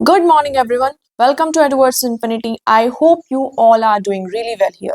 Good morning, everyone. Welcome to Edwards Infinity. I hope you all are doing really well here.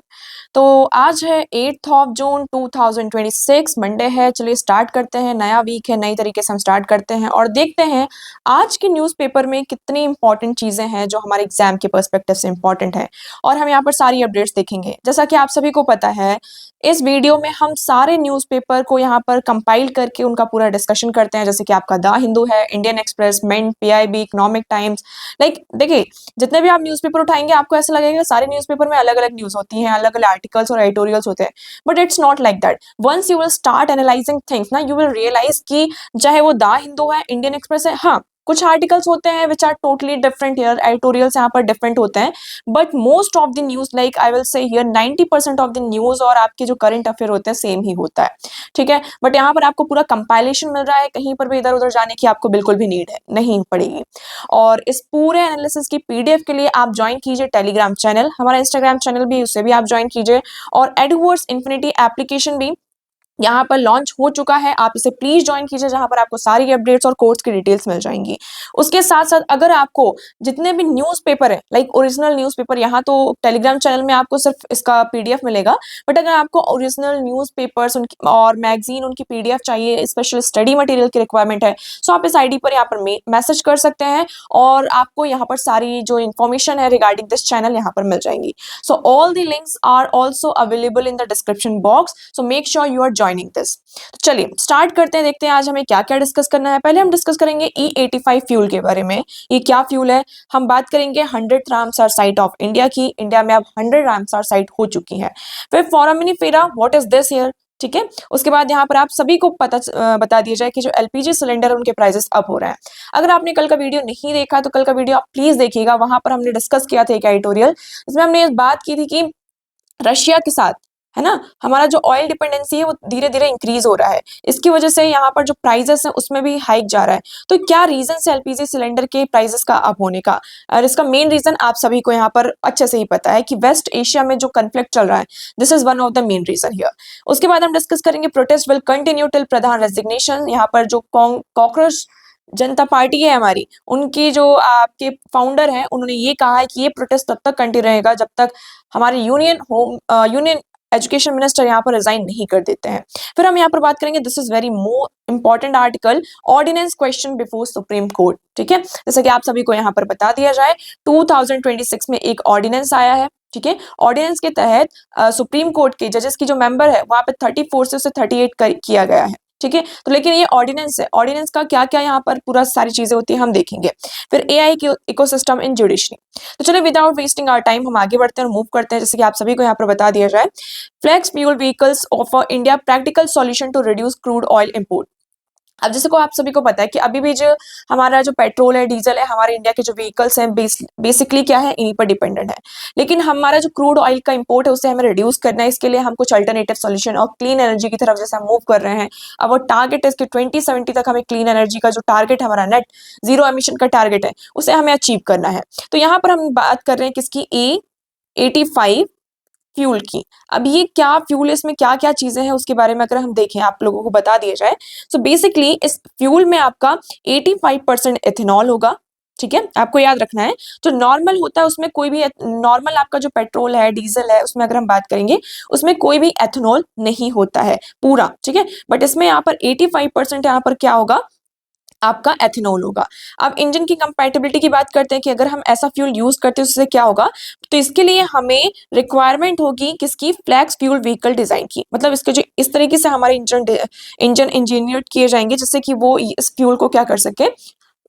तो आज है 8th of June 2026 Monday है। चलिए start करते हैं, नया वीक है, नई तरीके से हम स्टार्ट करते हैं और देखते हैं आज के न्यूज़पेपर में कितनी इंपॉर्टेंट चीज़ें हैं जो हमारे एग्जाम के पर्सपेक्टिव से इंपॉर्टेंट है और हम यहाँ पर सारी अपडेट्स देखेंगे। जैसा कि आप सभी को पता है, इस वीडियो में हम सारे न्यूज़पेपर को यहाँ पर कंपाइल करके उनका पूरा डिस्कशन करते हैं, जैसे कि आपका द हिंदू है, Indian Express, Mint, PIB, Economic Times. देखिए, जितने भी आप न्यूज़पेपर उठाएंगे आपको ऐसा लगेगा सारे न्यूज़पेपर में अलग अलग न्यूज़ होती हैं, अलग अलग आर्टिकल्स और एडिटोरियल्स होते हैं, but it's not like that. Once you will start analysing things ना, यू विल रियलाइज कि चाहे वो द हिंदू है, इंडियन एक्सप्रेस है, हाँ कुछ आर्टिकल्स होते हैं which are totally different here, editorials यहाँ पर डिफरेंट होते हैं, but most of the news like I will say here 90% of the news और आपके जो करंट अफेयर होते हैं सेम ही होता है, ठीक है। बट यहाँ पर आपको पूरा कंपाइलेशन मिल रहा है, कहीं पर भी इधर उधर जाने की आपको बिल्कुल भी नीड है नहीं पड़ेगी। और इस पूरे एनालिसिस की पीडीएफ के लिए आप ज्वाइन कीजिए टेलीग्राम चैनल, हमारा इंस्टाग्राम चैनल भी, उससे भी आप ज्वाइन कीजिए। और एडवर्ड्स इन्फिनिटी एप्लीकेशन भी यहाँ पर लॉन्च हो चुका है, आप इसे प्लीज ज्वाइन कीजिए, जहां पर आपको सारी अपडेट्स और कोर्स की डिटेल्स मिल जाएंगी। उसके साथ साथ अगर आपको जितने भी न्यूज़पेपर है लाइक ओरिजिनल न्यूज़पेपर, यहाँ तो टेलीग्राम चैनल में आपको सिर्फ इसका पीडीएफ मिलेगा, बट अगर आपको ओरिजिनल न्यूज़पेपर्स उनकी और मैगजीन उनकी पीडीएफ चाहिए, स्पेशल स्टडी मटेरियल की रिक्वायरमेंट है, सो आप इस आईडी पर यहाँ पर मैसेज कर सकते हैं और आपको यहाँ पर सारी जो इन्फॉर्मेशन है रिगार्डिंग दिस चैनल यहाँ पर मिल जाएंगी। So all the links are also available in the description box, so make sure you are joining this. तो चलिए स्टार्ट करते हैं, देखते हैं आज हमें क्या क्या डिस्कस करना है। पहले हम डिस्कस करेंगे E85 फ्यूल के बारे में। ये क्या फ्यूल है? हम बात करेंगे 100 रामसर साइट ऑफ इंडिया की। इंडिया में अब 100 रामसर साइट हो चुकी है। फिर foraminifera, what is this here, ठीक है। उसके बाद यहाँ पर आप सभी को बता दिया जाए कि जो एलपीजी सिलेंडर है उनके प्राइसेस अप हो रहे हैं। अगर आपने कल का वीडियो नहीं देखा तो कल का वीडियो आप प्लीज देखिएगा, वहां पर हमने डिस्कस किया था एक एडिटोरियल, जिसमें हमने इस बात की थी कि रशिया के साथ, है ना, हमारा जो ऑयल डिपेंडेंसी है वो धीरे धीरे इंक्रीज हो रहा है। इसकी वजह से यहाँ पर जो प्राइजेस है उसमें भी हाइक जा रहा है। तो क्या रीजन है एलपीजी सिलेंडर के प्राइसेस का अप होने का? और इसका मेन रीजन आप सभी को यहाँ पर अच्छे से ही पता है कि वेस्ट एशिया में जो कन्फ्लिक्ट चल रहा है, this is one of the main reason here. उसके बाद हम डिस्कस करेंगे protest will continue till Pradhan resignation. यहाँ पर जो कॉकरोच जनता पार्टी है हमारी, उनकी जो आपके फाउंडर हैं, उन्होंने ये कहा है कि ये प्रोटेस्ट तब तक कंटिन्यू रहेगा जब तक हमारे यूनियन एजुकेशन मिनिस्टर यहाँ पर रिजाइन नहीं कर देते हैं। फिर हम यहाँ पर बात करेंगे, this is very more important article, ordinance question before Supreme Court, ठीक है। जैसे कि आप सभी को यहाँ पर बता दिया जाए, 2026 में एक ऑर्डिनेंस आया है, ठीक है। ऑर्डिनेंस के तहत सुप्रीम कोर्ट के जजेस की जो मेंबर है वहां पे 34 से उसे 38 किया गया है, ठीक है। तो लेकिन ये ऑर्डिनेंस है, ऑर्डिनेंस का क्या क्या यहाँ पर पूरा सारी चीजें होती है हम देखेंगे। फिर एआई की इकोसिस्टम इन जुडिशरी। तो चलिए विदाउट वेस्टिंग आवर टाइम हम आगे बढ़ते हैं और मूव करते हैं। जैसे कि आप सभी को यहाँ पर बता दिया जाए, flex fuel vehicles offer India practical solution to reduce crude oil import. अब जैसे को आप सभी को पता है कि अभी भी जो हमारा जो पेट्रोल है, डीजल है, हमारे इंडिया के जो व्हीकल्स हैं बेसिकली क्या है, इन्हीं पर डिपेंडेंट है। लेकिन हमारा जो क्रूड ऑयल का इंपोर्ट है उसे हमें रिड्यूस करना है। इसके लिए हम कुछ अल्टरनेटिव सॉल्यूशन और क्लीन एनर्जी की तरफ जैसे हम मूव कर रहे हैं। अब वो टारगेट है इसके 2070 तक हमें क्लीन एनर्जी का जो टारगेट हमारा नेट जीरो एमिशन का टारगेट है उसे हमें अचीव करना है। तो यहाँ पर हम बात कर रहे हैं किसकी, E85 फ्यूल की। अब ये क्या फ्यूल है, इसमें क्या क्या चीजें हैं उसके बारे में अगर हम देखें, आप लोगों को बता दिया जाए, तो बेसिकली इस फ्यूल में आपका 85% एथेनॉल होगा, ठीक है। आपको याद रखना है, जो नॉर्मल होता है उसमें कोई भी नॉर्मल आपका जो पेट्रोल है, डीजल है, उसमें अगर हम बात करेंगे उसमें कोई भी एथेनॉल नहीं होता है पूरा, ठीक है। बट इसमें यहाँ पर 85% यहाँ पर क्या होगा, आपका एथेनॉल होगा। अब इंजन की कंपैटिबिलिटी की बात करते हैं कि अगर हम ऐसा फ्यूल यूज करते हैं उससे क्या होगा, तो इसके लिए हमें रिक्वायरमेंट होगी किसकी, फ्लैक्स फ्यूल व्हीकल डिजाइन की। मतलब इसके जो इस तरीके से हमारे इंजन इंजीनियर किए जाएंगे जिससे कि वो इस फ्यूल को क्या कर सके,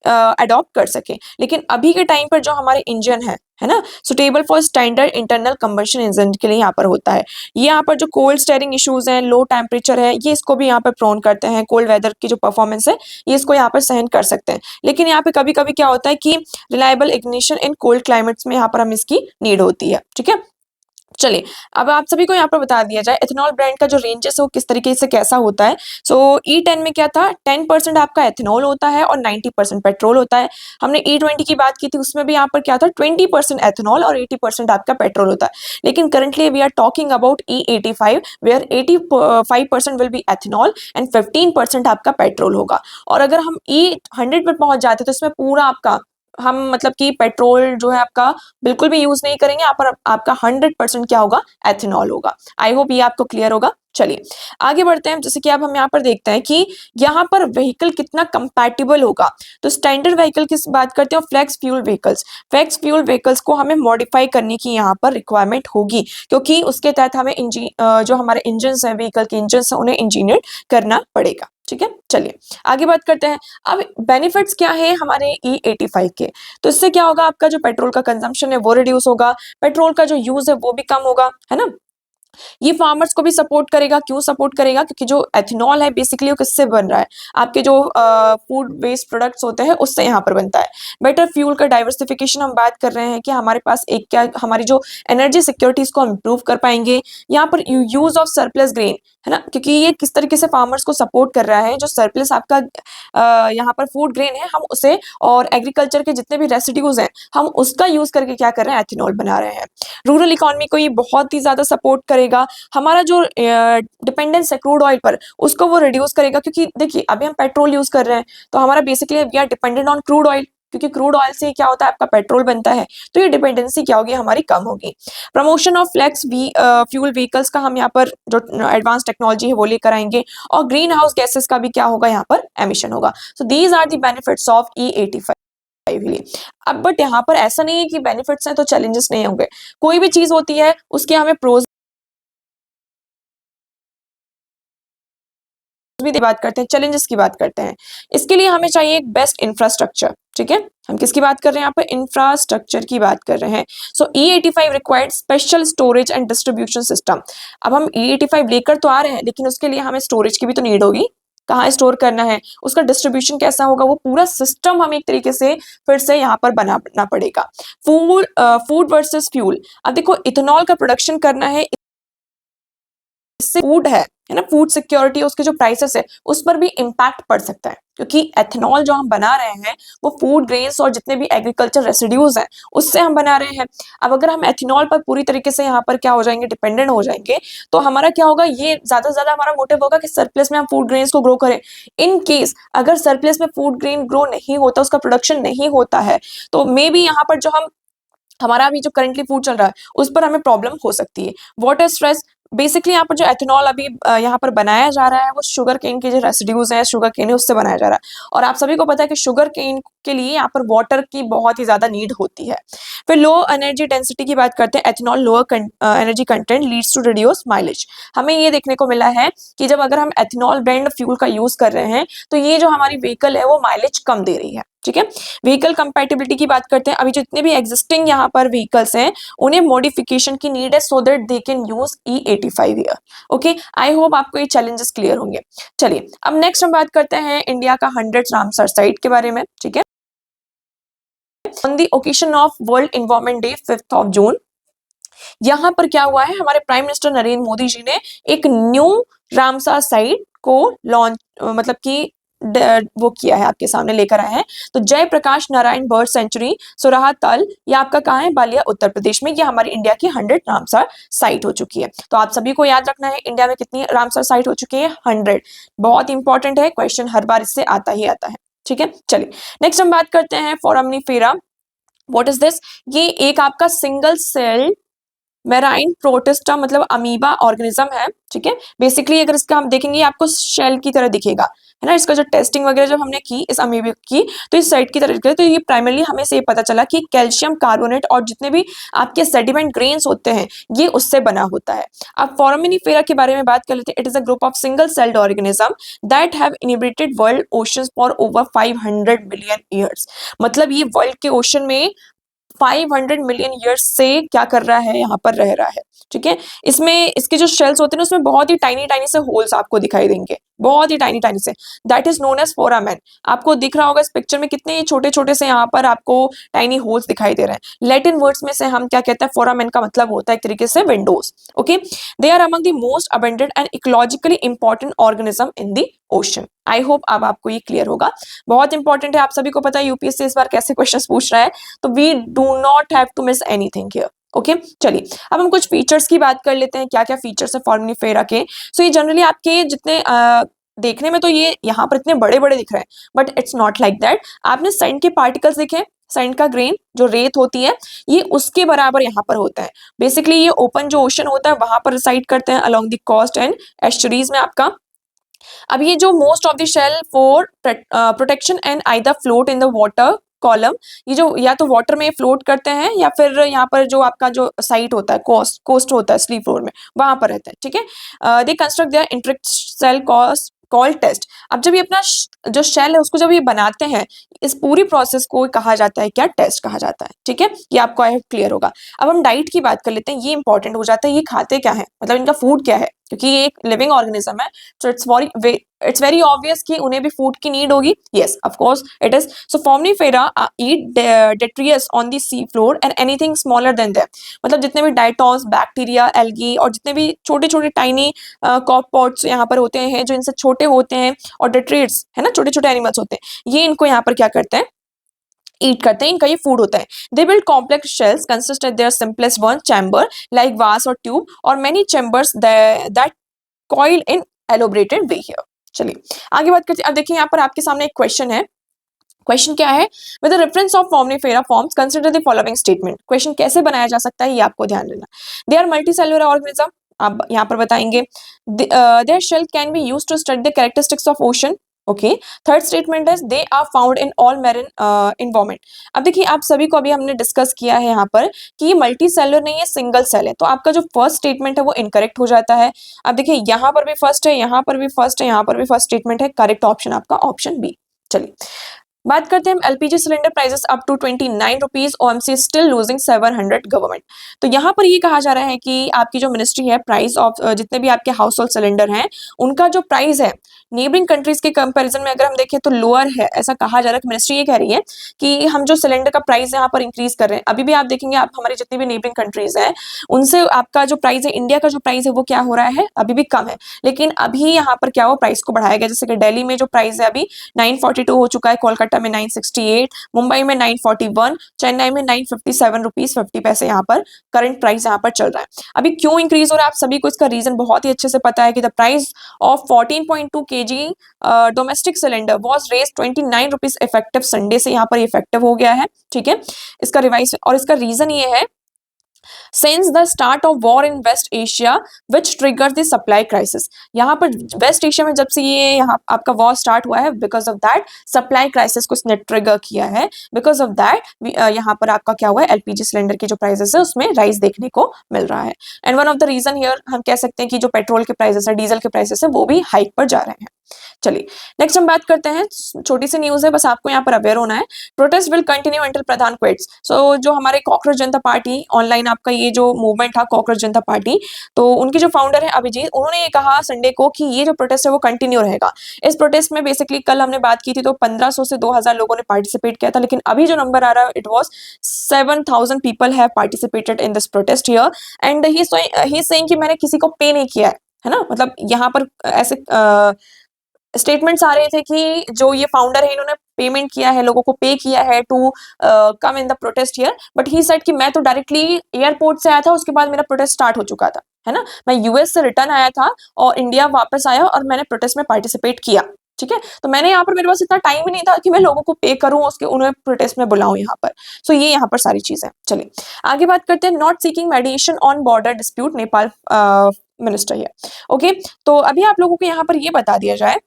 अडॉप्ट कर सके। लेकिन अभी के टाइम पर जो हमारे इंजन है ना, suitable for standard internal combustion engine के लिए यहाँ पर होता है। ये यहाँ पर जो कोल्ड स्टेयरिंग इश्यूज हैं, लो टेम्परेचर है, ये इसको भी यहाँ पर प्रोन करते हैं। कोल्ड वेदर की जो परफॉर्मेंस है ये इसको यहाँ पर सहन कर सकते हैं। लेकिन यहाँ पे कभी कभी क्या होता है कि reliable ignition in cold climates में यहाँ पर हम इसकी नीड होती है, ठीक है। चलिए अब आप सभी को यहाँ पर बता दिया जाए एथेनॉल ब्रांड का जो रेंजेस है वो किस तरीके से कैसा होता है। सो E10 में क्या था, 10% आपका एथेनॉल होता है और 90% पेट्रोल होता है। हमने E20 की बात की थी, उसमें भी यहाँ पर क्या था, 20% एथेनॉल और 80% आपका पेट्रोल होता है। लेकिन currently we are talking about E85 where 85% will be ethanol and 15% आपका पेट्रोल होगा। और अगर हम E100 पर पहुंच जाते तो इसमें पूरा आपका हम मतलब कि पेट्रोल जो है आपका बिल्कुल भी यूज नहीं करेंगे, यहाँ पर आपका 100% क्या होगा, एथेनॉल होगा। आई होप ये आपको क्लियर होगा। चलिए आगे बढ़ते हैं। जैसे कि अब हम यहाँ पर देखते हैं कि यहाँ पर व्हीकल कितना कंपैटिबल होगा। तो स्टैंडर्ड व्हीकल की बात करते हैं, flex fuel vehicles. Flex fuel vehicles को हमें मॉडिफाई करने की यहाँ पर रिक्वायरमेंट होगी, क्योंकि उसके तहत हमें जो हमारे इंजन है, व्हीकल के इंजन है, उन्हें इंजीनियर करना पड़ेगा। ठीक है, चलिए आगे बात करते हैं। अब बेनिफिट्स क्या है हमारे E85 के। तो इससे क्या होगा, आपका जो पेट्रोल का कंजम्पशन है वो रिड्यूस होगा, पेट्रोल का जो यूज है वो भी कम होगा, है ना। ये फार्मर्स को भी सपोर्ट करेगा। क्यों सपोर्ट करेगा, क्योंकि जो एथेनॉल है बेसिकली वो किससे बन रहा है, आपके जो फूड वेस्ट प्रोडक्ट्स होते हैं उससे यहाँ पर बनता है। बेटर फ्यूल का डाइवर्सिफिकेशन हम बात कर रहे हैं कि हमारे पास एक क्या, हमारी जो एनर्जी सिक्योरिटीज को इम्प्रूव कर पाएंगे। यहाँ पर यूज ऑफ सरप्लस ग्रेन, है ना, क्योंकि ये किस तरीके से फार्मर्स को सपोर्ट कर रहा है। जो सरप्लस आपका यहाँ पर फूड ग्रेन है, हम उसे और एग्रीकल्चर के जितने भी रेसिड्यूज हैं हम उसका यूज करके क्या कर रहे हैं, एथेनॉल बना रहे हैं। रूरल इकोनॉमी को ये बहुत ही ज्यादा सपोर्ट करेगा। हमारा जो डिपेंडेंस है क्रूड ऑयल पर, उसको वो रिड्यूस करेगा, क्योंकि देखिए अभी हम पेट्रोल यूज कर रहे हैं तो हमारा basically we are dependent on crude oil, क्योंकि क्रूड ऑयल से क्या होता है, आपका पेट्रोल बनता है। तो ये डिपेंडेंसी क्या होगी, हमारी कम होगी। Promotion of flex fuel vehicles का हम यहाँ पर जो एडवांस टेक्नोलॉजी है वो लेकर आएंगे, और ग्रीन हाउस गैसेस का भी क्या होगा, यहाँ पर एमिशन होगा। So these are the benefits of E85। अब बट यहाँ पर ऐसा नहीं है कि बेनिफिट्स हैं तो चैलेंजेस नहीं होंगे। कोई भी चीज होती है उसके हमें प्रोज भी बात करते हैं, चैलेंजेस की बात करते हैं। इसके लिए हमें चाहिए एक बेस्ट इंफ्रास्ट्रक्चर। ठीक है, हम किसकी बात कर रहे हैं, यहाँ पर इंफ्रास्ट्रक्चर की बात कर रहे हैं। सो E85 required special storage and distribution system. अब हम E85 लेकर तो आ रहे हैं, लेकिन उसके लिए हमें स्टोरेज की भी तो नीड होगी। कहाँ स्टोर करना है, उसका डिस्ट्रीब्यूशन कैसा होगा, वो पूरा सिस्टम हमें एक तरीके से फिर से यहाँ पर बनाना पड़ेगा। Food versus fuel. अब देखो इथेनॉल का प्रोडक्शन करना है, इससे फूड है ना, फूड सिक्योरिटी, उसके जो प्राइसेस है उस पर भी इम्पैक्ट पड़ सकता है, क्योंकि एथेनॉल जो हम बना रहे हैं वो फूड ग्रेन्स और जितने भी एग्रीकल्चर रेसिड्यूज हैं उससे हम बना रहे हैं। अब अगर हम एथेनॉल पर पूरी तरीके से यहाँ पर क्या हो जाएंगे, डिपेंडेंट हो जाएंगे, तो हमारा क्या होगा, ये ज्यादा से ज्यादा हमारा मोटिव होगा कि सरप्लस में हम फूड ग्रेन्स को ग्रो करें। इन केस अगर सरप्लस में फूड ग्रेन ग्रो नहीं होता, उसका प्रोडक्शन नहीं होता है, तो मे बी यहाँ पर जो हमारा अभी जो करंटली फूड चल रहा है उस पर हमें प्रॉब्लम हो सकती है। वाटर स्ट्रेस, बेसिकली यहाँ पर जो एथेनॉल अभी यहाँ पर बनाया जा रहा है वो शुगर केन के जो रेसिड्यूज हैं, शुगर केन है उससे बनाया जा रहा है, और आप सभी को पता है कि शुगर केन के लिए यहाँ पर वाटर की बहुत ही ज्यादा नीड होती है। फिर लो एनर्जी डेंसिटी की बात करते हैं। Ethanol lower energy content leads to reduce mileage. हमें ये देखने को मिला है कि जब अगर हम एथेनॉल ब्लेंड फ्यूल का यूज कर रहे हैं तो ये जो हमारी व्हीकल है वो माइलेज कम दे रही है। ठीक है, व्हीकल कंपैटिबिलिटी की बात करते हैं। अभी जितने भी एग्जिस्टिंग यहाँ पर व्हीकल्स हैं उन्हें मॉडिफिकेशन की नीड है, so that they can use E85 year. Okay, I hope आपको ये चैलेंजेस क्लियर होंगे। चलिए अब नेक्स्ट हम बात करते हैं इंडिया का 100th रामसर साइट के बारे में। ठीक है, on the occasion of world environment day 5th of June, यहाँ पर क्या हुआ है, हमारे प्राइम मिनिस्टर नरेंद्र मोदी जी ने एक न्यू रामसर साइट को लॉन्च मतलब कि वो किया है, आपके सामने लेकर आए हैं। तो जयप्रकाश नारायण बर्ड सेंचुरी सुराहा तल, ये आपका कहाँ है, बालिया उत्तर प्रदेश में। ये हमारी इंडिया की 100 रामसर साइट हो चुकी है। तो आप सभी को याद रखना है इंडिया में कितनी रामसर साइट हो चुकी है, 100। बहुत इंपॉर्टेंट है, क्वेश्चन हर बार इससे आता ही आता है। ठीक है, चलिए नेक्स्ट हम बात करते हैं फोरामिनीफेरा। व्हाट इज दिस, ये एक आपका सिंगल सेल मेराइन प्रोटिस्टा मतलब अमीबा ऑर्गेनिज्म है। ठीक है, बेसिकली अगर इसका हम देखेंगे आपको शेल की तरह दिखेगा, है ना। इसका जो टेस्टिंग वगैरह जब हमने की इस अमीबा की तो इस साइट की तरह दिखेगा। तो ये प्राइमरली हमें से पता चला कि कैल्शियम कार्बोनेट और जितने भी आपके सेडिमेंट ग्रेन्स होते हैं ये उससे बना होता है। अब फोरामिनीफेरा के बारे में बात कर लेते हैं। It is a group of single celled organism that have inhibited world oceans for over 500 million years. मतलब ये वर्ल्ड के ओशन में 500 मिलियन ईयर्स से क्या कर रहा है, यहाँ पर रह रहा है। ठीक है, इसमें इसके जो शेल्स होते हैं उसमें बहुत ही टाइनी टाइनी से होल्स आपको दिखाई देंगे, बहुत ही टाइनी टाइनी से। That is known as foramen. आपको दिख रहा होगा इस पिक्चर में कितने छोटे छोटे से यहाँ पर आपको टाइनी होल्स दिखाई दे रहे हैं। लैटिन वर्ड्स में से हम क्या कहते हैं, फोरामेन का मतलब होता है एक तरीके से windows. Okay, they are among the most abundant and ecologically important organism in the ocean. I hope अब आपको ये क्लियर होगा। बहुत इंपॉर्टेंट है, आप सभी को पता है यूपीएससी इस बार कैसे क्वेश्चन पूछ रहा है, तो we do not have to miss anything here. Okay, चलिए अब हम कुछ फीचर्स की बात कर लेते हैं, क्या क्या फीचर्स है फोरामिनीफेरा के। सो ये जनरली आपके जितने देखने में तो ये यहाँ पर इतने बड़े बड़े दिख रहे हैं, but it's not like that. आपने सैंड के पार्टिकल्स देखे, सैंड का ग्रेन जो रेत होती है ये उसके बराबर यहाँ पर होता है। बेसिकली ये ओपन जो ओशन होता है वहां पर रिसाइड करते हैं along the coast and estuaries में आपका। अब ये जो most of the shell for protection and either float in the water column, ये जो या तो वाटर में फ्लोट करते हैं या फिर यहाँ पर जो आपका जो साइट होता है कोस्ट होता है सी फ्लोर में वहां पर रहता है, ठीक है। They construct their intricate cell call test. अब जब ये अपना जो शेल है उसको जब ये बनाते हैं इस पूरी प्रोसेस को कहा जाता है क्या, टेस्ट कहा जाता है, ठीक है। ये आपको आई होप क्लियर होगा। अब हम डाइट की बात कर लेते हैं, ये इंपॉर्टेंट हो जाता है, ये खाते क्या है, मतलब इनका फूड क्या है, क्योंकि ये एक लिविंग ऑर्गेनिज्म है। सो इट्स वेरी ऑब्वियस कि उन्हें भी फूड की नीड होगी। Yes of course it is. So foraminifera eat detritus on the sea floor and anything smaller than that, मतलब जितने भी डाइटॉस, बैक्टीरिया, एल्गी और जितने भी छोटे छोटे टाइनी कॉकपॉट्स यहाँ पर होते हैं जो इनसे छोटे होते हैं, और डेट्रियस है ना, छोटे छोटे एनिमल्स होते हैं, ये इनको यहाँ पर क्या करते हैं, ईट करते हैं, इनका ये फूड होता है। They build complex shells consist eight there simplest one chamber like वास और ट्यूब और many chambers that coil in elaborated way here. चलिए आगे बात करते हैं। अब देखिए यहाँ पर आपके सामने एक क्वेश्चन है। क्वेश्चन क्या है, with the reference of foraminifera forms consider the following statement. Question कैसे बनाया जा सकता है ये आपको ध्यान देना। दे आर मल्टीसेलुलर ऑर्गेनिज्म, आप यहाँ पर बताएंगे। Their shell can be used to study the characteristics of ocean. Okay, third statement is they are found in all marine environment. अब देखिए आप सभी को अभी हमने डिस्कस किया है यहाँ पर कि ये मल्टी सेलुलर नहीं है, सिंगल सेल है, तो आपका जो फर्स्ट स्टेटमेंट है वो इनकरेक्ट हो जाता है। अब देखिए यहाँ पर भी फर्स्ट है, यहाँ पर भी फर्स्ट है, यहाँ पर भी फर्स्ट स्टेटमेंट है, करेक्ट ऑप्शन आपका ऑप्शन बी। चलिए बात करते हैं LPG cylinder prices up to 29 rupees, OMC still losing 700 government. तो यहाँ पर ये कहा जा रहा है कि आपकी जो मिनिस्ट्री है प्राइस ऑफ जितने भी आपके हाउस होल्ड सिलेंडर हैं उनका जो प्राइस है नेबरिंग कंट्रीज के कंपैरिजन में अगर हम देखें तो लोअर है, ऐसा कहा जा रहा है कि मिनिस्ट्री ये कह रही है कि हम जो सिलेंडर का प्राइस यहाँ पर इंक्रीज कर रहे हैं। अभी भी आप देखेंगे आप हमारी जितनी भी नेबरिंग कंट्रीज हैं उनसे आपका जो प्राइस है, इंडिया का जो प्राइस है वो क्या हो रहा है, अभी भी कम है, लेकिन अभी यहाँ पर क्या हुआ, प्राइस को बढ़ाया गया। जैसे कि दिल्ली में जो प्राइस है अभी 942 हो चुका है, कोलकाता में 968, मुंबई में 941, चेन्नई में 957 रुपीज 50 पैसे यहाँ पर करंट प्राइस यहाँ पर चल रहा है। अभी क्यों इंक्रीज हो रहा है आप सभी को इसका रीजन बहुत ही अच्छे से पता है कि the price of 14.2 kg domestic cylinder was raise 29 rupees effective Sunday से, यहाँ पर इफेक्टिव हो गया है, ठीक है। इसका रिवाइज और इसका रीजन ये है since the start of war in West Asia which triggers the supply crisis। यहाँ पर वेस्ट एशिया में जब से ये यहाँ आपका वॉर स्टार्ट हुआ है, because of that supply crisis को इसने ट्रिगर किया है। बिकॉज ऑफ दैट यहाँ पर आपका क्या हुआ है, एलपीजी सिलेंडर के जो प्राइसेस है उसमें राइज देखने को मिल रहा है। And one of the reason here हम कह सकते हैं कि जो पेट्रोल के प्राइसेस है, डीजल के प्राइसेस है, वो भी हाइक पर जा रहे हैं। चलिए नेक्स्ट हम बात करते हैं, छोटी सी न्यूज है, बस आपको यहाँ पर अवेयर होना है। Protest will continue until Pradhan quits. So जो हमारे कॉकरोच जनता पार्टी ऑनलाइन आपका ये जो मूवमेंट था कॉकरोच जनता पार्टी, तो उनके जो फाउंडर है अभिजीत, उन्होंने ये कहा संडे को कि ये जो प्रोटेस्ट है वो कंटिन्यू रहेगा। इस प्रोटेस्ट में बेसिकली कल हमने बात की थी तो 1500 से 2000 लोगों ने पार्टिसिपेट किया था, लेकिन अभी जो नंबर आ रहा है it was 7000 people have participated in this protest here. And he saying कि मैंने किसी को पे नहीं किया है ना, मतलब यहाँ पर ऐसे स्टेटमेंट्स आ रहे थे कि जो ये फाउंडर है इन्होंने पेमेंट किया है, लोगों को पे किया है to come in the protest here, but he said कि मैं तो डायरेक्टली एयरपोर्ट से आया था, उसके बाद मेरा प्रोटेस्ट स्टार्ट हो चुका था, है ना। मैं यूएस से रिटर्न आया था और इंडिया वापस आया और मैंने प्रोटेस्ट में पार्टिसिपेट किया, ठीक है। तो मैंने यहाँ पर मेरे पास इतना टाइम ही नहीं था कि मैं लोगों को पे करूं उसके उन्हें प्रोटेस्ट में बुलाऊं यहाँ पर। सो ये यहाँ पर सारी चीजें। चलिए आगे बात करते हैं, not seeking मेडिएशन on border dispute Nepal minister है। ओके, तो अभी आप लोगों को यहाँ पर ये बता दिया जाए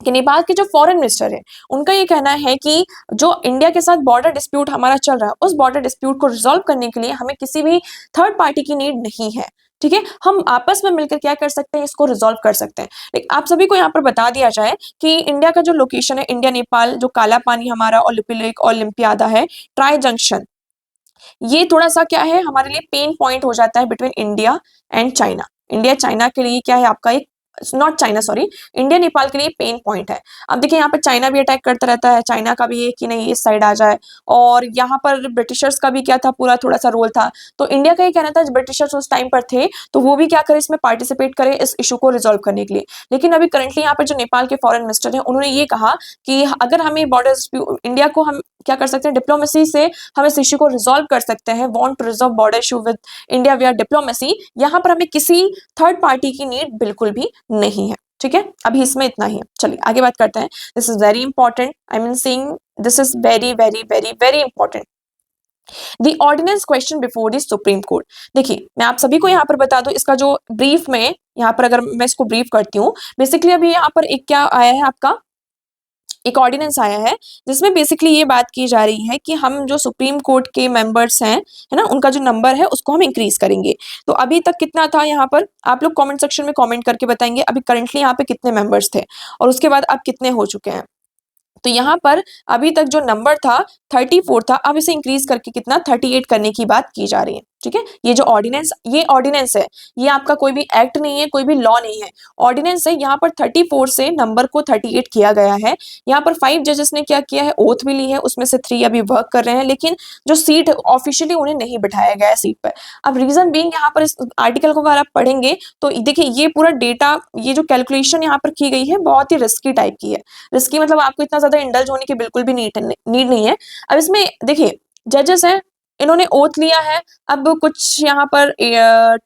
कि नेपाल के जो फॉरेन मिनिस्टर है उनका ये कहना है कि जो इंडिया के साथ बॉर्डर डिस्प्यूट हमारा चल रहा है उस बॉर्डर डिस्प्यूट को रिजॉल्व करने के लिए हमें किसी भी थर्ड पार्टी की नीड नहीं है, ठीक है। हम आपस में मिलकर क्या कर सकते हैं, इसको रिजॉल्व कर सकते हैं। लेकिन आप सभी को यहाँ पर बता दिया जाए कि इंडिया का जो लोकेशन है, इंडिया नेपाल जो काला पानी हमारा ओलंपियादा है, ट्राई जंक्शन, ये थोड़ा सा क्या है हमारे लिए पेन पॉइंट हो जाता है between India and China. India China के लिए क्या है आपका एक not China sorry India Nepal के लिए पेन पॉइंट है। अब देखिए यहाँ पर चाइना भी अटैक करता रहता है, चाइना का भी है कि नहीं इस साइड आ जाए, और यहाँ पर ब्रिटिशर्स का भी क्या था पूरा थोड़ा सा रोल था। तो इंडिया का ये कहना था ब्रिटिशर्स उस टाइम पर थे तो वो भी क्या करे इसमें पार्टिसिपेट करे इस इशू को रिजॉल्व करने के लिए। लेकिन अभी करंटली यहाँ पर जो नेपाल के फॉरेन मिनिस्टर हैं उन्होंने ये कहा कि अगर हमें बॉर्डर इंडिया को हम क्या कर सकते हैं, डिप्लोमेसी से हम इस इशू को रिजॉल्व कर सकते हैं। Want to resolve border issue with India via diplomacy. यहाँ पर हमें किसी थर्ड पार्टी की नीड बिल्कुल भी नहीं है। ठीक है, अभी इसमें इतना ही है। चलिए आगे बात करते हैं। This is very important, I mean saying this is very very very very important. The ordinance question before the supreme court. देखिए मैं आप सभी को यहाँ पर बता दूं, इसका जो ब्रीफ में यहाँ पर अगर मैं इसको ब्रीफ करती हूँ, बेसिकली अभी यहाँ पर एक क्या आया है आपका, एक ऑर्डिनेंस आया है जिसमें बेसिकली ये बात की जा रही है कि हम जो सुप्रीम कोर्ट के मेंबर्स हैं, है ना, उनका जो नंबर है उसको हम इंक्रीज करेंगे। तो अभी तक कितना था यहाँ पर, आप लोग कमेंट सेक्शन में कमेंट करके बताएंगे अभी करंटली यहाँ पे कितने मेंबर्स थे और उसके बाद अब कितने हो चुके हैं। तो यहाँ पर अभी तक जो नंबर था 34 था, अब इसे इंक्रीज करके कितना 38 करने की बात की जा रही है। ठीक है, ये जो ऑर्डिनेंस, ये ऑर्डिनेंस है, ये आपका कोई भी एक्ट नहीं है, कोई भी लॉ नहीं है, ऑर्डिनेंस है। यहाँ पर 34 से नंबर को 38 किया गया है। यहाँ पर 5 जजेस ने क्या किया है, ओथ भी ली है, उसमें से 3 अभी वर्क कर रहे हैं, लेकिन जो सीट ऑफिशियली उन्हें नहीं बिठाया गया है सीट पर। अब रीजन बीइंग, यहाँ पर इस आर्टिकल को अगर आप पढ़ेंगे तो देखिए ये पूरा डेटा, ये जो कैलकुलेशन यहाँ पर की गई है बहुत ही रिस्की टाइप की है। रिस्की मतलब आपको इतना ज्यादा इंडल्ज होने की बिल्कुल भी नीड नहीं है। अब इसमें देखिए जजेस हैं, इन्होंने ओथ लिया है। अब कुछ यहाँ पर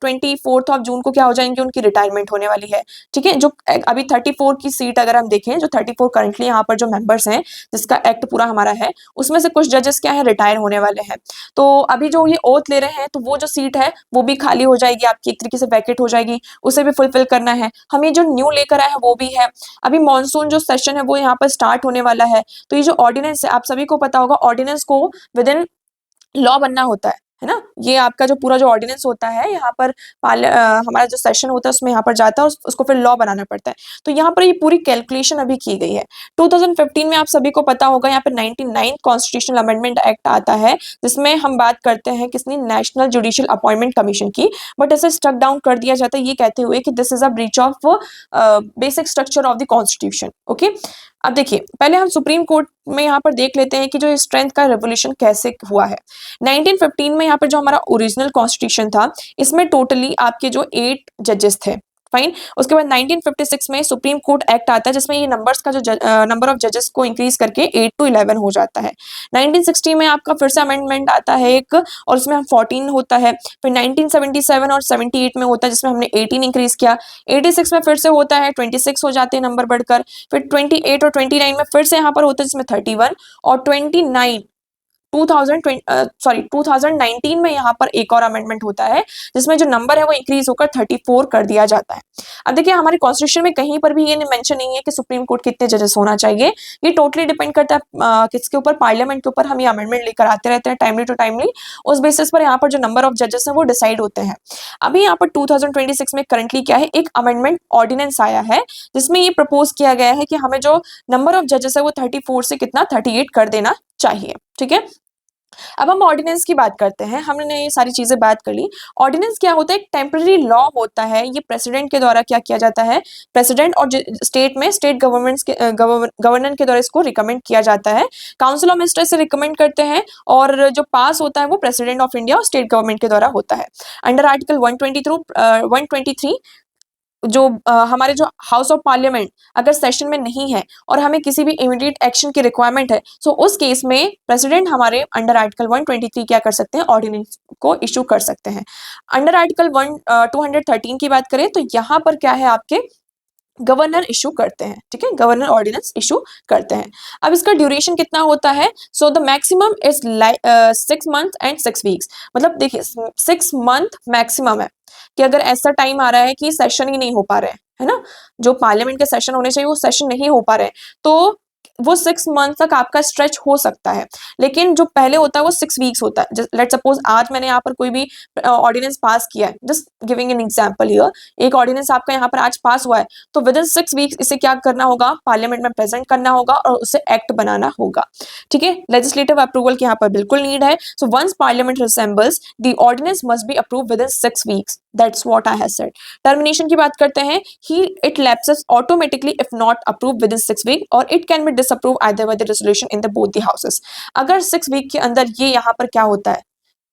24 ऑफ जून को क्या हो जाएंगे, उनकी रिटायरमेंट होने वाली है। ठीक है, जो अभी 34 की सीट अगर हम देखें, जो 34 करंटली यहाँ पर जो मेंबर्स हैं जिसका एक्ट पूरा हमारा है, उसमें से कुछ जजेस क्या है, रिटायर होने वाले हैं। तो अभी जो ये ओथ ले रहे हैं, तो वो जो सीट है वो भी खाली हो जाएगी, आपकी एक तरीके से वैकेट हो जाएगी, उसे भी फुलफिल करना है। हमें जो न्यू लेकर आए हैं वो भी है। अभी मॉनसून जो सेशन है वो यहाँ पर स्टार्ट होने वाला है। तो ये जो ऑर्डिनेंस है, आप सभी को पता होगा, ऑर्डिनेंस को विद इन लॉ बनना होता है ना। ये आपका जो पूरा जो ऑर्डिनेंस होता है, यहाँ पर हमारा जो सेशन होता है उसमें यहाँ पर जाता है और उसको फिर लॉ बनाना पड़ता है। तो यहाँ पर ये पूरी कैलकुलेशन अभी की गई है। 2015 में आप सभी को पता होगा, यहाँ पर 99 कॉन्स्टिट्यूशनल अमेंडमेंट एक्ट आता है, जिसमें हम बात करते हैं किसने, नेशनल जुडिशियल अपॉइंटमेंट कमीशन की। बट इसे स्टक डाउन कर दिया जाता है ये कहते हुए कि this is a breach of basic structure of the constitution. Okay, अब देखिए पहले हम सुप्रीम कोर्ट में यहाँ पर देख लेते हैं कि जो स्ट्रेंथ का रेवोल्यूशन कैसे हुआ है। 1915 में यहाँ पर जो हमारा ओरिजिनल कॉन्स्टिट्यूशन था, इसमें टोटली आपके जो 8 जजेस थे, फाइन। उसके बाद 1956 में सुप्रीम कोर्ट एक्ट आता है, जिसमें ये नंबर्स का जो नंबर ऑफ जजेस को इंक्रीज करके 8 to 11 हो जाता है। 1960 में आपका फिर से अमेंडमेंट आता है एक, और उसमें हम 14 होता है। फिर 1977 और 78 में होता है, जिसमें हमने 18 इंक्रीज किया। 86 में फिर से होता है 26 हो जाते हैं नंबर बढ़कर। फिर 28 और 29 में फिर से यहाँ पर होता है, जिसमें 31 और 29 2019 में यहाँ पर एक और अमेंडमेंट होता है, जिसमें जो नंबर है वो इंक्रीज होकर 34 कर दिया जाता है। अब देखिए हमारे कॉन्स्टिट्यूशन में कहीं पर भी ये मेंशन नहीं है कि सुप्रीम कोर्ट कितने जजेस होना चाहिए। ये टोटली डिपेंड करता है किसके ऊपर, पार्लियामेंट के ऊपर। हम ये अमेंडमेंट लेकर आते रहते हैं टाइमली टू टाइमली, उस बेसिस पर यहाँ पर जो नंबर ऑफ जजेस है वो डिसाइड होते हैं। अभी यहाँ पर 2026 में करंटली क्या है, एक अमेंडमेंट ऑर्डिनेंस आया है, जिसमें ये प्रपोज किया गया है कि हमें जो नंबर ऑफ जजेस है वो 34 से कितना 38 कर देना चाहिए। ठीक है, अब हम ऑर्डिनेंस की बात करते हैं। हमने ये सारी चीजें बात कर ली। ऑर्डिनेंस क्या होता है, एक टेम्पररी लॉ होता है। ये प्रेसिडेंट के द्वारा क्या किया जाता है, प्रेसिडेंट और स्टेट में स्टेट गवर्नमेंट्स के गवर्नर के द्वारा इसको रिकमेंड किया जाता है। काउंसिल ऑफ मिनिस्टर से रिकमेंड करते हैं, और जो पास होता है वो प्रेसिडेंट ऑफ इंडिया और स्टेट गवर्नमेंट के द्वारा होता है। अंडर आर्टिकल 123 जो हमारे जो हाउस ऑफ पार्लियामेंट अगर सेशन में नहीं है और हमें किसी भी इमीडिएट एक्शन की रिक्वायरमेंट है, सो उस केस में प्रेसिडेंट हमारे अंडर आर्टिकल 123 क्या कर सकते हैं, ऑर्डिनेंस को इशू कर सकते हैं। अंडर आर्टिकल 213 की बात करें तो यहाँ पर क्या है, आपके गवर्नर इशू करते हैं। ठीक है, गवर्नर ऑर्डिनेंस इशू करते हैं। अब इसका ड्यूरेशन कितना होता है, so the maximum is 6 months and 6 weeks। मतलब देखिए 6 month मैक्सिमम है कि अगर ऐसा टाइम आ रहा है कि सेशन ही नहीं हो पा रहे हैं, है ना, जो पार्लियामेंट के सेशन होने चाहिए वो सेशन नहीं हो पा रहे हैं, तो वो 6 months तक आपका स्ट्रेच हो सकता है। लेकिन जो पहले होता है वो 6 weeks होता है। लेट सपोज आज मैंने यहाँ पर कोई भी ऑर्डिनेंस पास किया है, just giving an example here, एक ऑर्डिनेंस आपका यहाँ पर आज पास हुआ है, तो विद इन 6 weeks इसे क्या करना होगा, पार्लियामेंट में प्रेजेंट करना होगा और उसे एक्ट बनाना होगा। ठीक है, लेजिस्लेटिव अप्रूवल की यहाँ पर बिल्कुल नीड है। So once parliament reassembles the ordinance must be approve within 6 weeks। That's what I have said. Termination की बात करते हैं, he it lapses automatically if not approve within 6 weeks, और it can be disapprove either by the resolution in the both the houses. अगर 6 week के अंदर ये यहाँ पर क्या होता है,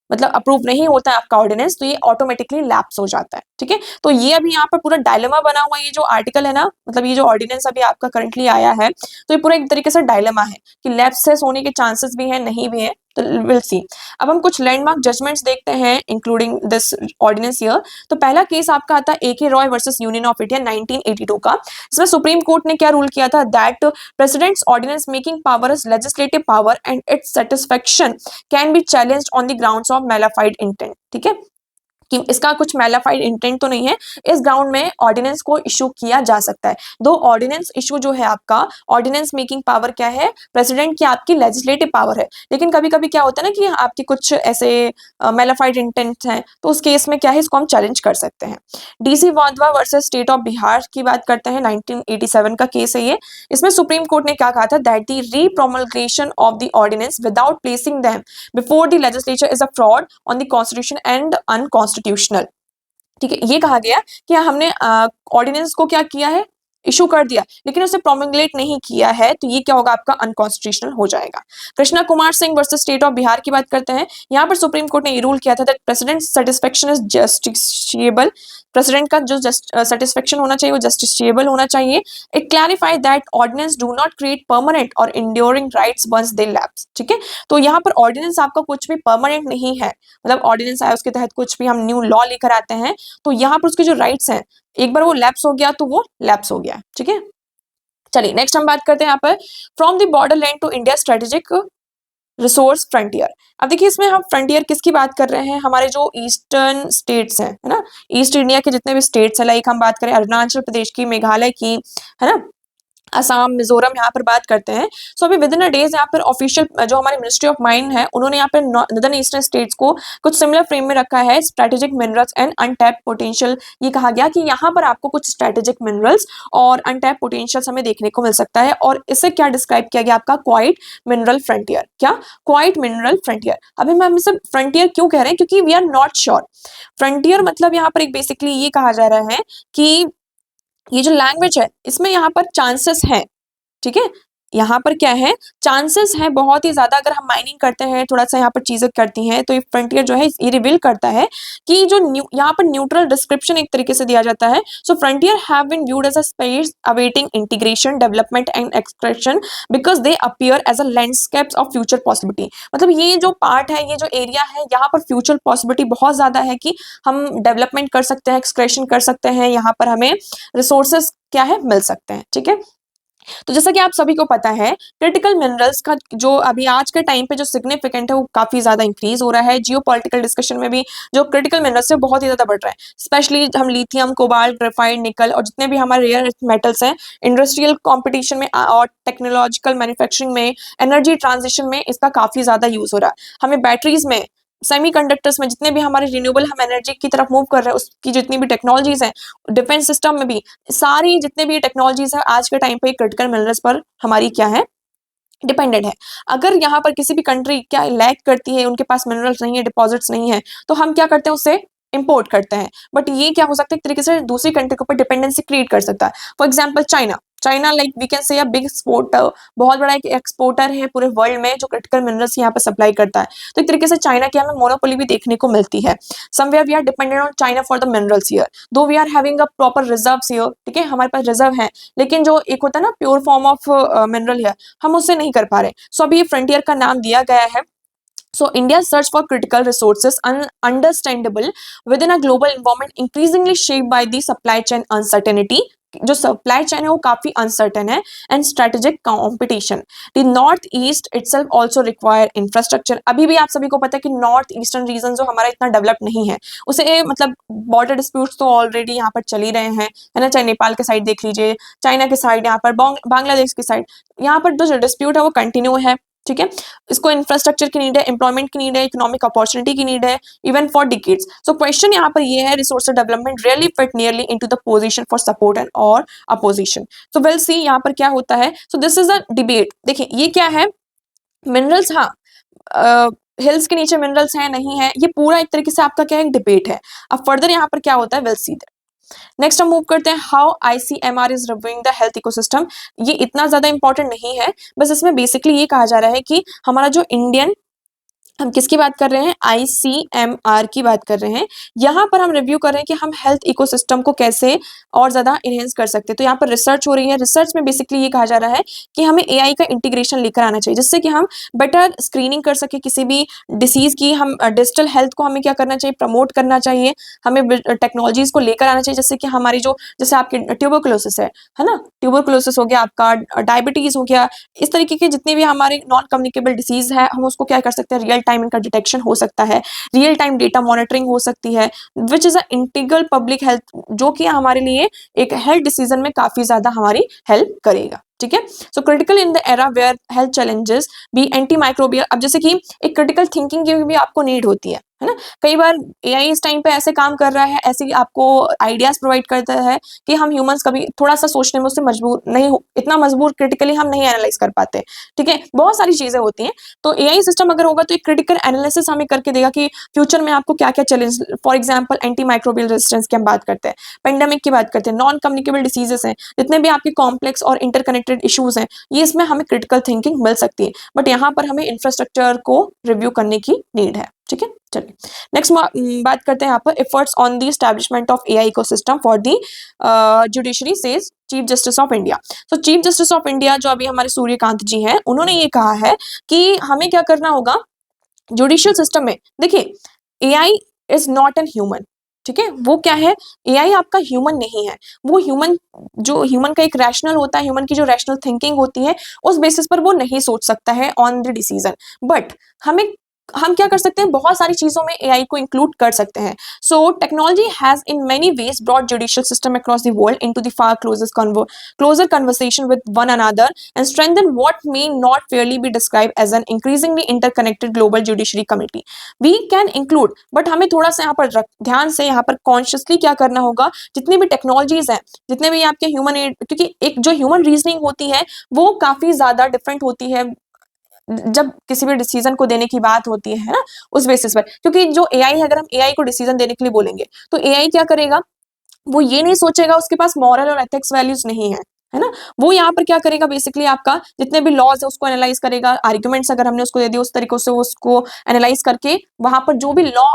मतलब अप्रूव नहीं होता है आपका ऑर्डिनेंस, तो ये ऑटोमेटिकली लैप्स हो जाता है। ठीक है, तो ये अभी यहाँ पर पूरा डायलेमा बना हुआ है। ये जो आर्टिकल है ना, मतलब ये जो ऑर्डिनेंस अभी आपका करंटली आया है, तो ये पूरा एक तरीके से डायलेमा है कि लैप्सेस होने के चांसेस भी हैं, नहीं भी है। तो विल सी। अब हम कुछ लैंडमार्क जजमेंट्स देखते हैं इंक्लूडिंग दिस ऑर्डिनेंस ईयर। तो पहला केस आपका आता है AK Roy versus union of India 1982 का। इसमें सुप्रीम कोर्ट ने क्या रूल किया था, that president's ordinance making power is legislative power and its satisfaction can be challenged on the grounds of mala fide intent. ठीक है, कि इसका कुछ मैलाफाइड इंटेंट तो नहीं है, इस ग्राउंड में ऑर्डिनेंस को इशू किया जा सकता है। दो ऑर्डिनेंस इशू जो है आपका, ऑर्डिनेंस मेकिंग पावर क्या है, प्रेसिडेंट की आपकी लेजिस्लेटिव पावर है, लेकिन कभी कभी क्या होता है ना कि आपके कुछ ऐसे मैलाफाइड इंटेंट हैं, तो उस केस में क्या है, इसको हम चैलेंज कर सकते हैं। DC Wadhwa versus state of Bihar की बात करते हैं, 1987 का केस है ये। इसमें सुप्रीम कोर्ट ने क्या कहा था, that the repromulgation of the ordinance without placing them before the legislature is a fraud on the constitution and unconstitutional. ठीक है, ये कहा गया कि हमने ऑर्डिनेंस को क्या किया है, इशू कर दिया, लेकिन उसे प्रोमulgate नहीं किया है, तो ये क्या होगा, आपका अनकॉन्स्टिट्यूशनल हो जाएगा। Krishna Kumar Singh versus state of Bihar की बात करते हैं। यहाँ पर सुप्रीम कोर्ट ने ये रूल किया था that president satisfaction is justiciable. President का जो सेटिस्फेक्शन होना चाहिए वो जस्टिसिएबल होना चाहिए। It clarify that ordinance do not create permanent और enduring rights once they lapse. ठीक है, तो यहाँ पर ऑर्डिनेंस आपका कुछ भी परमानेंट नहीं है, मतलब ऑर्डिनेंस आया उसके तहत कुछ भी हम न्यू लॉ लेकर आते हैं, तो यहाँ पर उसके जो राइट्स हैं, एक बार वो लैप्स हो गया तो वो लैप्स हो गया। ठीक है, चलिए नेक्स्ट हम बात करते हैं यहाँ पर from the border land to India strategic resource frontier. अब देखिए इसमें हम फ्रंटियर किसकी बात कर रहे हैं, हमारे जो ईस्टर्न स्टेट्स हैं, है ना, ईस्ट इंडिया के जितने भी स्टेट्स हैं, लाइक हम बात करें अरुणाचल प्रदेश की, मेघालय की, है ना, असम, मिजोरम, यहाँ पर बात करते हैं। सो अभी विद इन अ डेज यहाँ पर ऑफिशियल जो हमारे मिनिस्ट्री ऑफ माइन है, उन्होंने यहाँ पर नॉर्दर्न ईस्टर्न स्टेट्स को कुछ सिमिलर फ्रेम में रखा है, strategic minerals and untapped potential. ये कहा गया कि यहाँ पर आपको कुछ स्ट्रेटेजिक मिनरल्स और अनटैप्ड पोटेंशियल्स हमें देखने को मिल सकता है, और इसे क्या डिस्क्राइब किया गया, आपका क्वाइट मिनरल फ्रंटियर। क्या, क्वाइट मिनरल फ्रंटियर। अभी हम इसे फ्रंटियर क्यों कह रहे हैं, क्योंकि we are not sure. Frontier मतलब यहाँ पर एक बेसिकली ये कहा जा रहा है कि ये जो लैंग्वेज है, इसमें यहाँ पर चांसेस हैं। ठीक है, यहाँ पर क्या है, चांसेस है बहुत ही ज्यादा, अगर हम माइनिंग करते हैं, थोड़ा सा यहाँ पर चीजें करती हैं, तो ये फ्रंटियर जो है ये रिवील करता है कि जो यहाँ पर न्यूट्रल डिस्क्रिप्शन एक तरीके से दिया जाता है। So frontier have been viewed as a space awaiting integration, development and expression because they appear as a landscapes of future possibility. मतलब ये जो पार्ट है, ये जो एरिया है, यहाँ पर फ्यूचर पॉसिबिलिटी बहुत ज्यादा है कि हम डेवलपमेंट कर सकते हैं, एक्सप्रेशन कर सकते हैं, यहाँ पर हमें रिसोर्सेस क्या है, मिल सकते हैं। ठीक है, तो जैसा कि आप सभी को पता है, क्रिटिकल मिनरल्स का जो अभी आज के टाइम पे जो सिग्निफिकेंट है वो काफी ज्यादा इंक्रीज हो रहा है। जियोपॉलिटिकल डिस्कशन में भी जो क्रिटिकल मिनरल्स है बहुत ही ज्यादा बढ़ रहा है, स्पेशली हम लिथियम, कोबाल्ट, ग्रेफाइट, निकल और जितने भी हमारे रेयर मेटल्स हैं, इंडस्ट्रियल कॉम्पिटिशन में और टेक्नोलॉजिकल मैन्युफैक्चरिंग में, एनर्जी ट्रांजिशन में इसका काफी ज्यादा यूज हो रहा है। हमें बैटरीज में, सेमीकंडक्टर्स में, जितने भी हमारे रिन्यूएबल हम एनर्जी की तरफ मूव कर रहे हैं, उसकी जितनी भी टेक्नोलॉजीज हैं, डिफेंस सिस्टम में भी, सारी जितने भी टेक्नोलॉजीज है आज के टाइम पे क्रिटिकल मिनरल्स पर हमारी क्या है, डिपेंडेंट है। अगर यहाँ पर किसी भी कंट्री क्या लैक करती है, उनके पास मिनरल्स नहीं है, डिपॉजिट्स नहीं है, तो हम क्या करते हैं, उससे इंपोर्ट करते हैं। बट ये क्या हो सकता है, एक तरीके से दूसरी कंट्री के ऊपर डिपेंडेंसी क्रिएट कर सकता है। For example China, China like we can say big exporter, बहुत बड़ा एक एक्सपोर्टर है पूरे वर्ल्ड में, जो क्रिटिकल मिनरल्स यहाँ पर सप्लाई करता है। तो एक तरीके से चाइना की हमें मोनोपोली भी देखने को मिलती है। Somewhere we are dependent on China for the minerals here, though we are having a proper reserves here. ठीक है, हमारे पास रिजर्व है, लेकिन जो एक होता है ना प्योर फॉर्म ऑफ मिनरल है, हम उससे नहीं कर पा रहे। सो अभी ये फ्रंटियर का नाम दिया गया है। So India's search for critical resources understandable within a global environment increasingly shaped by the supply chain uncertainty. जो सप्लाई चेन है वो काफी अनसर्टेन है and strategic competition. The north east itself also require infrastructure. अभी भी आप सभी को पता है कि नॉर्थ ईस्टर्न रीजन जो हमारा इतना डेवलप नहीं है, उसे मतलब बॉर्डर डिस्प्यूट्स तो ऑलरेडी यहाँ पर चल ही रहे हैं, है ना, चाहे नेपाल के साइड देख लीजिए, चाइना के साइड, यहाँ पर बांग्लादेश की साइड, यहाँ पर जो डिस्प्यूट है वो कंटिन्यू है। ठीक है, इसको इंफ्रास्ट्रक्चर की नीड है, एम्प्लॉयमेंट की नीड है, इकोनॉमिक अपॉर्चुनिटी की नीड है, even for decades. So question यहाँ पर ये है, resource development really fit nearly into the position for support and और अपोजिशन। सो विल सी यहाँ पर क्या होता है। So this is a debate. देखिए ये क्या है, मिनरल्स, हाँ हिल्स के नीचे मिनरल्स हैं नहीं है, ये पूरा एक तरीके से आपका क्या है, डिबेट है। अब फर्दर यहाँ पर क्या होता है, विल सी दैट। नेक्स्ट हम मूव करते हैं, how ICMR is reviewing the health ecosystem. ये इतना ज्यादा इंपॉर्टेंट नहीं है, बस इसमें बेसिकली ये कहा जा रहा है कि हमारा जो इंडियन हम किसकी बात कर रहे हैं? ICMR की बात कर रहे हैं। यहाँ पर हम रिव्यू कर रहे हैं कि हम हेल्थ इकोसिस्टम को कैसे और ज़्यादा एनहांस कर सकते हैं। तो यहाँ पर रिसर्च हो रही है, रिसर्च में बेसिकली ये कहा जा रहा है कि हमें एआई का इंटीग्रेशन लेकर आना चाहिए, जिससे कि हम बेटर स्क्रीनिंग कर सकें किसी भी डिसीज़ की। हम डिजिटल हेल्थ को हमें क्या करना चाहिए? प्रमोट करना चाहिए। हमें टेक्नोलॉजीज़ को लेकर आना चाहिए, जिससे कि हमारी जो जैसे आपकी ट्यूबरकुलोसिस है ना? ट्यूबरकुलोसिस हो गया आपका, डायबिटीज़ हो गया, इस तरीके के जितने भी हमारे नॉन कम्युनिकेबल डिसीज़ है, हम उसको क्या कर सकते हैं? रियल टाइम इनका डिटेक्शन हो सकता है, रियल टाइम डेटा मॉनिटरिंग हो सकती है, which is a integral public health, जो कि हमारे लिए एक हेल्थ डिसीजन में काफ़ी ज़्यादा हमारी हेल्प करेगा। ठीक है? So critical in the era where health challenges be antimicrobial. अब जैसे कि एक क्रिटिकल थिंकिंग की भी आपको नीड होती है ना? कई बार एआई इस टाइम पे ऐसे काम कर रहा है, ऐसे आपको आइडियाज़ प्रोवाइड करता है कि हम ह्यूमन्स कभी थोड़ा-सा सोचने में उससे मजबूर नहीं हो, इतना मजबूर क्रिटिकली हम नहीं एनालाइज़ कर पाते। ठीक है? बहुत सारी चीज़ें होती हैं। तो एआई सिस्टम अगर होगा तो एक क्रिटिकल एनालिसिस हमें करके देगा कि फ्यूचर में आपको क्या-क्या challenge, for example antimicrobial resistance की हम बात करते हैं, पेंडेमिक की बात करते हैं, नॉन कम्युनिकेबल डिसीजेज़ हैं, जितने भी आपके कॉम्प्लेक्स और इंटरकनेक्टेड इश्यूज़ हैं, ये इसमें हमें क्रिटिकल थिंकिंग मिल सकती है। बट यहाँ पर हमें इंफ्रास्ट्रक्चर को रिव्यू करने की नीड है। ठीक है? चलिए नेक्स्ट बात करते हैं यहाँ पर efforts on the establishment of AI ecosystem for the judiciary says chief justice of India. तो चीफ जस्टिस ऑफ इंडिया जो अभी हमारे सूर्यकांत जी हैं, उन्होंने ये कहा है कि हमें क्या करना होगा जुडिशियल सिस्टम में। देखिए, AI is not an human. ठीक है? वो क्या है? एआई आपका ह्यूमन नहीं है। वो ह्यूमन, जो ह्यूमन का एक रैशनल होता है, ह्यूमन की जो रैशनल थिंकिंग होती है, उस बेसिस पर वो नहीं सोच सकता है ऑन द डिसीजन। बट हम क्या कर सकते हैं? बहुत सारी चीजों में एआई को इंक्लूड कर सकते हैं। So technology has in many ways brought judicial system across the world into the far closer conversation with one another and strengthen what may not fairly be described as an increasingly interconnected global judiciary committee. We can include, but हमें थोड़ा सा यहाँ पर ध्यान से, यहाँ पर consciously क्या करना होगा, जितनी भी टेक्नोलॉजीज हैं, जितने भी आपके ह्यूमन एड, क्योंकि एक जो ह्यूमन रीजनिंग होती है वो काफी ज्यादा डिफरेंट होती है जब किसी भी डिसीजन को देने की बात होती है ना, उस बेसिस पर। क्योंकि जो एआई है, अगर हम एआई को डिसीजन देने के लिए बोलेंगे तो एआई क्या करेगा? वो ये नहीं सोचेगा, उसके पास मॉरल और एथिक्स वैल्यूज नहीं है ना? वो यहाँ पर क्या करेगा? बेसिकली आपका जितने भी लॉज है उसको एनालाइज करेगा, आर्ग्यूमेंट्स अगर हमने उसको दे दिए उस तरीके से उसको एनालाइज करके वहां पर जो भी लॉ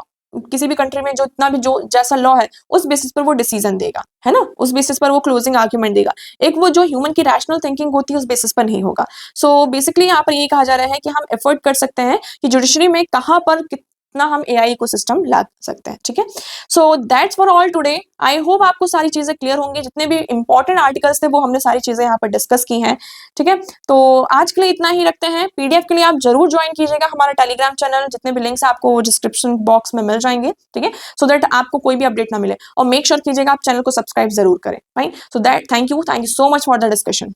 किसी भी कंट्री में जो इतना भी जो जैसा लॉ है उस बेसिस पर वो डिसीजन देगा, है ना? उस बेसिस पर वो क्लोजिंग आर्ग्यूमेंट देगा। एक वो जो ह्यूमन की रैशनल थिंकिंग होती है उस बेसिस पर नहीं होगा। सो बेसिकली यहाँ पर ये कहा जा रहा है कि हम एफर्ट कर सकते हैं कि जुडिशरी में कहाँ पर कितना हम एआई को सिस्टम ला सकते हैं। ठीक है? So that's for all today. I hope आपको सारी चीजें क्लियर होंगी, जितने भी इंपॉर्टेंट आर्टिकल्स थे वो हमने सारी चीजें यहाँ पर डिस्कस की हैं। ठीक है? तो आज के लिए इतना ही रखते हैं। पीडीएफ के लिए आप जरूर ज्वाइन कीजिएगा हमारा टेलीग्राम चैनल, जितने भी लिंक्स आपको डिस्क्रिप्शन बॉक्स में मिल जाएंगे। ठीक है? सो दैट आपको कोई भी अपडेट ना मिले, और मेक श्योर कीजिएगा आप चैनल को सब्सक्राइब जरूर करें। Right? So that thank you so much for the discussion.